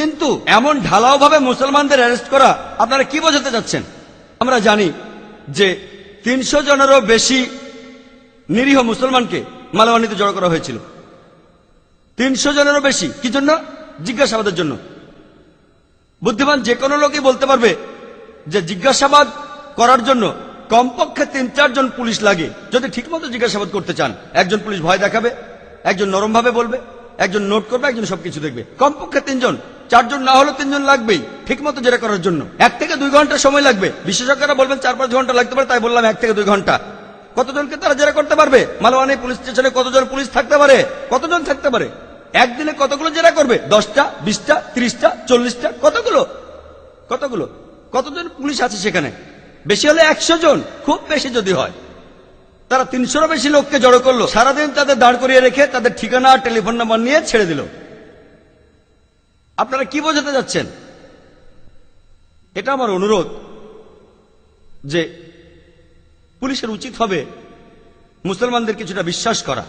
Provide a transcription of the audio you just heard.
কিন্তু এমন ঢালাও ভাবে মুসলমানদের অ্যারেস্ট করা আপনারা কি বোঝাতে যাচ্ছেন? আমরা জানি যে 300 জনেরও বেশি নিরীহ মুসলমানকে মালাওয়ানিতে জড়ো করা হয়েছিল। 300 জনেরও বেশি। কি জন্য? জিজ্ঞাসাবাদের জন্য। বুদ্ধিমান যে কোনো লোকই বলতে পারবে যে জিজ্ঞাসাবাদ করার জন্য কমপক্ষে 3-4 জন পুলিশ লাগে। যদি ঠিকমতো জিজ্ঞাসাবাদ করতে চান, একজন পুলিশ ভয় দেখাবে, একজন নরম ভাবে বলবে, একজন নোট করবে, একজন সবকিছু দেখবে। কমপক্ষে 3 জন, 4 জন না হলে 3 জন লাগবেই ঠিকমতো জেরা করার জন্য। 1 থেকে 2 ঘন্টা সময় লাগবে। বিশেষজ্ঞরা বলবেন 4-5 ঘন্টা লাগতে পারে, তাই বললাম 1 থেকে 2 ঘন্টা। কতজনকে তারা জেরা করতে পারবে? মালাওয়ানি পুলিশ স্টেশনে কতজন পুলিশ থাকতে পারে? কতজন থাকতে পারে? একদিনে কতগুলো জেরা করবে? 10টা, 20টা, 30টা, 40টা? কতগুলো? কতগুলো? কতজন পুলিশ আছে সেখানে? বেশি হলে 100 জন, খুব বেশি যদি হয়। তারা 300-এরও বেশি লোককে জড়ো করলো, সারাদিন তাদের দাঁড় করিয়ে রেখে তাদের ঠিকানা আর টেলিফোন নাম্বার নিয়ে ছেড়ে দিল। আপনারা কি বোঝাতে যাচ্ছেন? এটা আমার অনুরোধ যে পুলিশের উচিত হবে মুসলমানদের কিছুটা বিশ্বাস করা।